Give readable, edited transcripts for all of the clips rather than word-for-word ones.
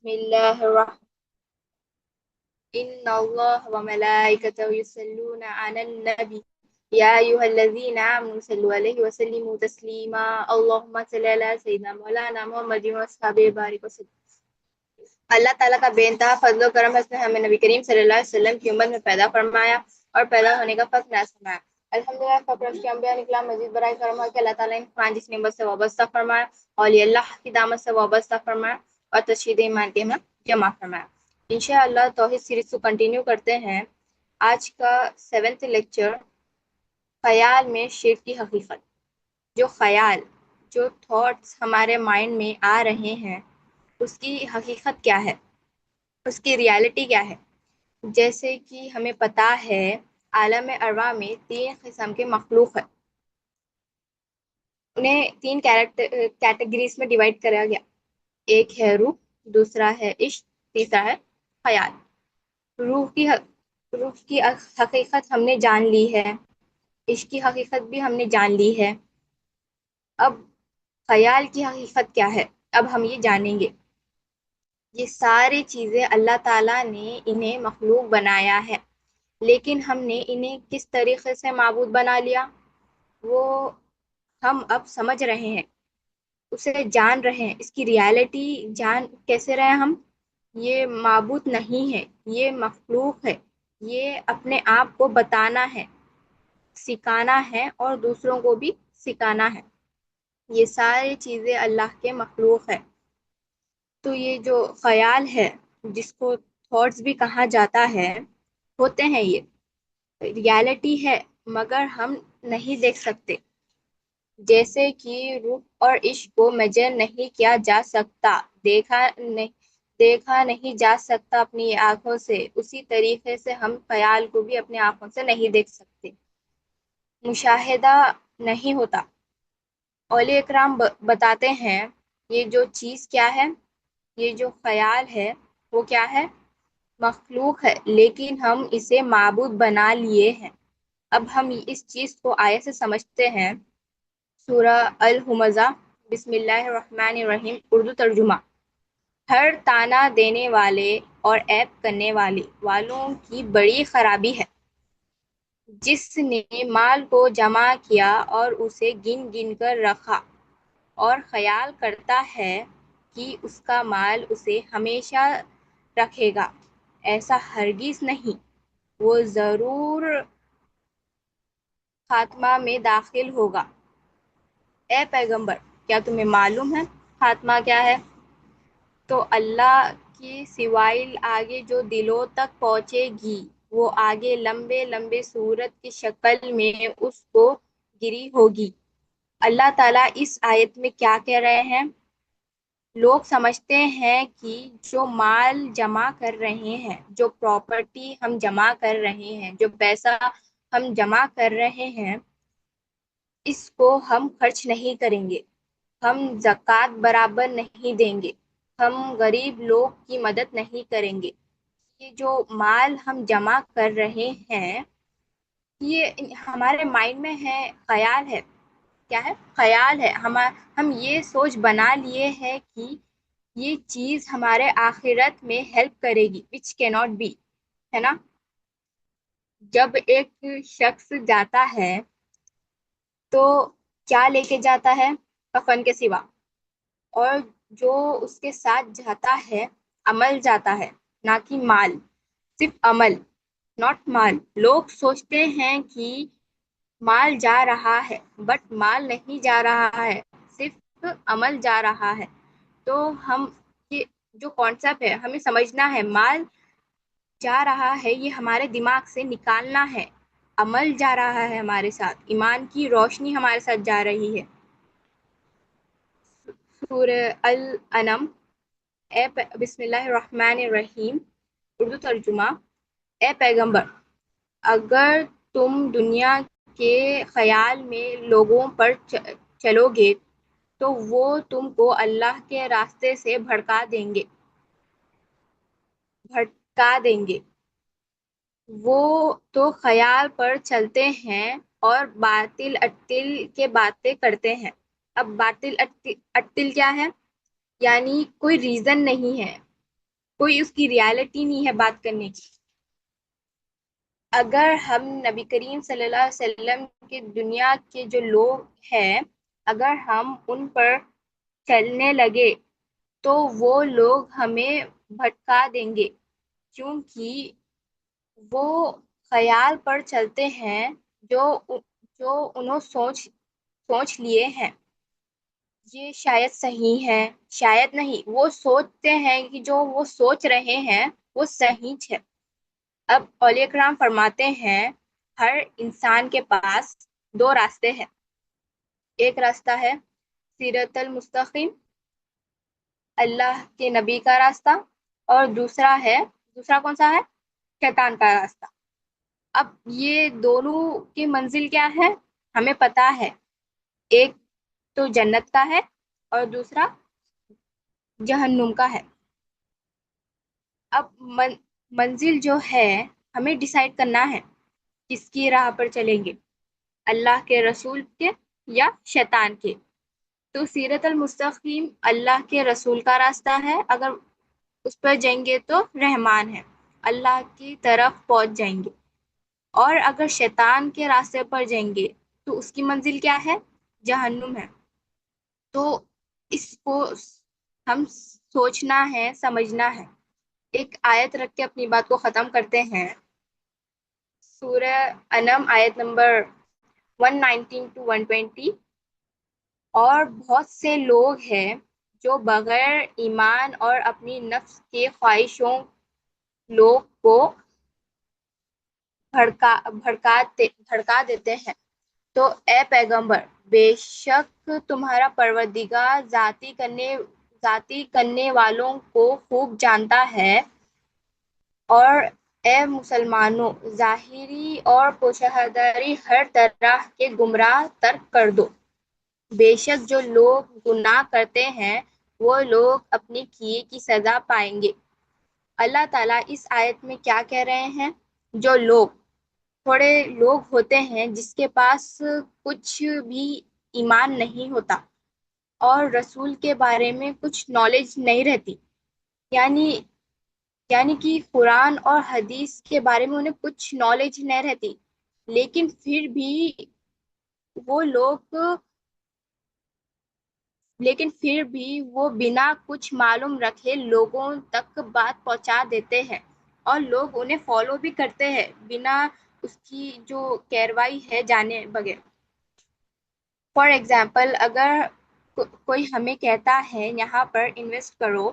بسم الله الرحمن إن الله وملائكته يصلون على النبي يا أيها الذين آمنوا صلوا عليه وسلموا تسليما اللهم صل على سيدنا مولانا محمد وصحبه بارك وسلم. اللہ تعالیٰ کا بے انتہا فضل و کرم ہے، اس نے ہمیں نبی کریم صلی اللہ علیہ وسلم کی امت میں پیدا فرمایا اور پیدا ہونے کا فخر نصیب فرمایا۔ الحمدللہ فکر کے انبیاء نکلام مزید برائے کرم ہے کہ اللہ تعالیٰ نے قرآن جس نعمت سے وابستہ فرمایا، اولیاء اللہ کی دعوت سے وابستہ فرمایا اور تشہید ایمان کے میں جمع فرمایا۔ انشاءاللہ توحید سیریز کو کنٹینیو کرتے ہیں۔ آج کا 7th لیکچر، خیال میں شرک کی حقیقت۔ جو خیال، جو تھاٹس ہمارے مائنڈ میں آ رہے ہیں، اس کی حقیقت کیا ہے، اس کی ریالٹی کیا ہے؟ جیسے کہ ہمیں پتہ ہے عالم ارواح میں 3 قسم کے مخلوق ہیں، انہیں 3 کیٹیگریز میں ڈیوائڈ کرا گیا۔ ایک ہے روح، دوسرا ہے عشق، تیسرا ہے خیال۔ روح کی حقیقت ہم نے جان لی ہے، عشق کی حقیقت بھی ہم نے جان لی ہے، اب خیال کی حقیقت کیا ہے اب ہم یہ جانیں گے۔ یہ ساری چیزیں اللہ تعالیٰ نے انہیں مخلوق بنایا ہے، لیکن ہم نے انہیں کس طریقے سے معبود بنا لیا، وہ ہم اب سمجھ رہے ہیں، اسے جان رہے ہیں، اس کی ریالٹی جان کیسے رہے ہم۔ یہ معبود نہیں ہے، یہ مخلوق ہے، یہ اپنے آپ کو بتانا ہے، سکھانا ہے اور دوسروں کو بھی سکھانا ہے۔ یہ ساری چیزیں اللہ کے مخلوق ہے۔ تو یہ جو خیال ہے، جس کو تھاٹس بھی کہا جاتا ہے، ہوتے ہیں، یہ ریالٹی ہے مگر ہم نہیں دیکھ سکتے۔ جیسے کہ روح اور عشق کو میجر نہیں کیا جا سکتا، دیکھا نہیں جا سکتا اپنی آنکھوں سے، اسی طریقے سے ہم خیال کو بھی اپنی آنکھوں سے نہیں دیکھ سکتے، مشاہدہ نہیں ہوتا۔ اولیاء اکرام بتاتے ہیں یہ جو چیز کیا ہے، یہ جو خیال ہے وہ کیا ہے، مخلوق ہے، لیکن ہم اسے معبود بنا لیے ہیں۔ اب ہم اس چیز کو آیت سے سمجھتے ہیں۔ سورہ الہمزہ، بسم اللہ الرحمن الرحیم، اردو ترجمہ۔ ہر طعنہ دینے والے اور عیب کرنے والوں کی بڑی خرابی ہے، جس نے مال کو جمع کیا اور اسے گن گن کر رکھا اور خیال کرتا ہے کہ اس کا مال اسے ہمیشہ رکھے گا، ایسا ہرگز نہیں، وہ ضرور خاتمہ میں داخل ہوگا۔ اے پیغمبر، کیا تمہیں معلوم ہے خاتمہ کیا ہے؟ تو اللہ کی سوائل آگے جو دلوں تک پہنچے گی، وہ آگے لمبے لمبے صورت کی شکل میں اس کو گری ہوگی۔ اللہ تعالیٰ اس آیت میں کیا کہہ رہے ہیں؟ لوگ سمجھتے ہیں کہ جو مال جمع کر رہے ہیں، جو پراپرٹی ہم جمع کر رہے ہیں، جو پیسہ ہم جمع کر رہے ہیں، اس کو ہم خرچ نہیں کریں گے، ہم زکوٰۃ برابر نہیں دیں گے، ہم غریب لوگ کی مدد نہیں کریں گے۔ یہ جو مال ہم جمع کر رہے ہیں، یہ ہمارے مائنڈ میں ہے، خیال ہے۔ کیا ہے؟ خیال ہے۔ ہم یہ سوچ بنا لیے ہے کہ یہ چیز ہمارے آخرت میں ہیلپ کرے گی، which cannot be، ہے نا۔ جب ایک شخص جاتا ہے تو کیا لے کے جاتا ہے؟ کفن کے سوا، اور جو اس کے ساتھ جاتا ہے عمل جاتا ہے، نہ کہ مال، صرف عمل، ناٹ مال۔ لوگ سوچتے ہیں کہ مال جا رہا ہے، بٹ مال نہیں جا رہا ہے، صرف عمل جا رہا ہے۔ تو ہم یہ جو کانسیپٹ ہے ہمیں سمجھنا ہے، مال جا رہا ہے یہ ہمارے دماغ سے نکالنا ہے، عمل جا رہا ہے ہمارے ساتھ، ایمان کی روشنی ہمارے ساتھ جا رہی ہے۔ سورہ الانم، بسم اللہ الرحمن الرحیم، اردو ترجمہ۔ اے پیغمبر، اگر تم دنیا کے خیال میں لوگوں پر چلو گے تو وہ تم کو اللہ کے راستے سے بھٹکا دیں گے۔ وہ تو خیال پر چلتے ہیں اور باطل اٹل کے باتیں کرتے ہیں۔ اب باطل اٹل کیا ہے؟ یعنی کوئی ریزن نہیں ہے، کوئی اس کی ریالٹی نہیں ہے بات کرنے کی. اگر ہم نبی کریم صلی اللہ علیہ وسلم کے دنیا کے جو لوگ ہیں اگر ہم ان پر چلنے لگے تو وہ لوگ ہمیں بھٹکا دیں گے، کیونکہ وہ خیال پر چلتے ہیں جو جو انہوں سوچ لیے ہیں. یہ شاید صحیح ہے، شاید نہیں، وہ سوچتے ہیں کہ جو وہ سوچ رہے ہیں وہ صحیح ہے. اب اولیاء کرام فرماتے ہیں ہر انسان کے پاس دو راستے ہیں. ایک راستہ ہے صراط المستقیم، اللہ کے نبی کا راستہ، اور دوسرا کون سا ہے؟ شیطان کا راستہ. اب یہ دونوں کی منزل کیا ہے ہمیں پتا ہے، ایک تو جنت کا ہے اور دوسرا جہنم کا ہے. اب منزل جو ہے ہمیں ڈیسائیڈ کرنا ہے کس کی راہ پر چلیں گے، اللہ کے رسول کے یا شیطان کے. تو سیرت المستقیم اللہ کے رسول کا راستہ ہے، اگر اس پر جائیں گے تو رحمان ہے، اللہ کی طرف پہنچ جائیں گے. اور اگر شیطان کے راستے پر جائیں گے تو اس کی منزل کیا ہے؟ جہنم ہے. تو اس کو ہم سوچنا ہے، سمجھنا ہے. ایک آیت رکھ کے اپنی بات کو ختم کرتے ہیں. سورہ انعام آیت نمبر 119 to 120. اور بہت سے لوگ ہیں جو بغیر ایمان اور اپنی نفس کے خواہشوں لوگ کو بھڑکا دیتے ہیں. تو اے پیغمبر، بے شک تمہارا پروردگار ذاتی کرنے والوں کو خوب جانتا ہے. اور اے مسلمانوں، ظاہری اور پوشیدہ ہر طرح کے گمراہ ترک کر دو. بے شک جو لوگ گناہ کرتے ہیں وہ لوگ اپنی کیے کی سزا پائیں گے. اللہ تعالیٰ اس آیت میں کیا کہہ رہے ہیں؟ تھوڑے لوگ ہوتے ہیں جس کے پاس کچھ بھی ایمان نہیں ہوتا اور رسول کے بارے میں کچھ نالج نہیں رہتی، یعنی کہ قرآن اور حدیث کے بارے میں انہیں کچھ نالج نہیں رہتی، لیکن پھر بھی وہ بنا کچھ معلوم رکھے لوگوں تک بات پہنچا دیتے ہیں اور لوگ انہیں فالو بھی کرتے ہیں بنا اس کی جو کارروائی ہے جانے بغیر. فار ایگزامپل، اگر کوئی ہمیں کہتا ہے یہاں پر انویسٹ کرو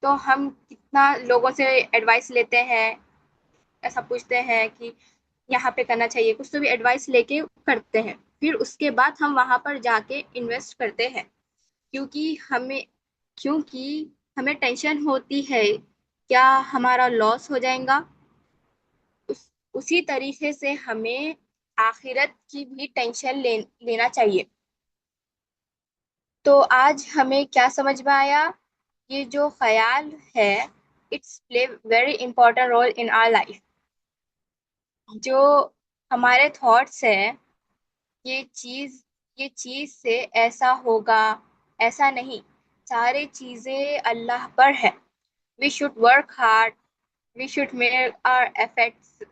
تو ہم کتنا لوگوں سے ایڈوائس لیتے ہیں، ایسا پوچھتے ہیں کہ یہاں پہ کرنا چاہیے، کچھ تو بھی ایڈوائس لے کے کرتے ہیں. پھر اس کے بعد ہم وہاں پر جا کے انویسٹ کرتے ہیں کیونکہ ہمیں ٹینشن ہوتی ہے کیا ہمارا لاس ہو جائے گا. اسی طریقے سے ہمیں آخرت کی بھی ٹینشن لینا چاہیے. تو آج ہمیں کیا سمجھ میں آیا؟ یہ جو خیال ہے it's play very important role in our life. جو ہمارے تھاٹس ہے یہ چیز سے ایسا ہوگا، ایسا نہیں، سارے چیزیں اللہ پر ہے. We should work hard, we should make our efforts.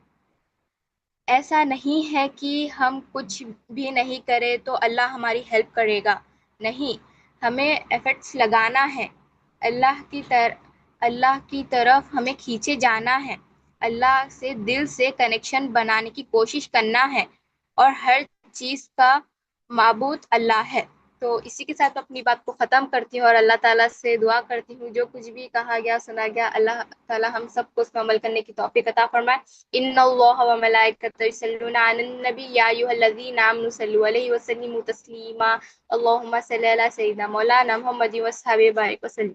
ایسا نہیں ہے کہ ہم کچھ بھی نہیں کریں تو اللہ ہماری ہیلپ کرے گا، نہیں، ہمیں ایفرٹس لگانا ہے، اللہ کی طرف ہمیں کھینچے جانا ہے، اللہ سے دل سے کنیکشن بنانے کی کوشش کرنا ہے، اور ہر چیز کا معبود اللہ ہے. تو اسی کے ساتھ اپنی بات کو ختم کرتی ہوں اور اللہ تعالیٰ سے دعا کرتی ہوں جو کچھ بھی کہا گیا سنا گیا اللہ تعالیٰ ہم سب کو اس پر عمل کرنے کی توفیق عطا فرمائے. ان اللہ و ملائکتہ یصلون علی النبی یا ایھا الذین آمنوا صلوا علیہ وسلموا تسلیما. اللهم صل علی سیدنا مولانا محمد و صحبہ وسلم.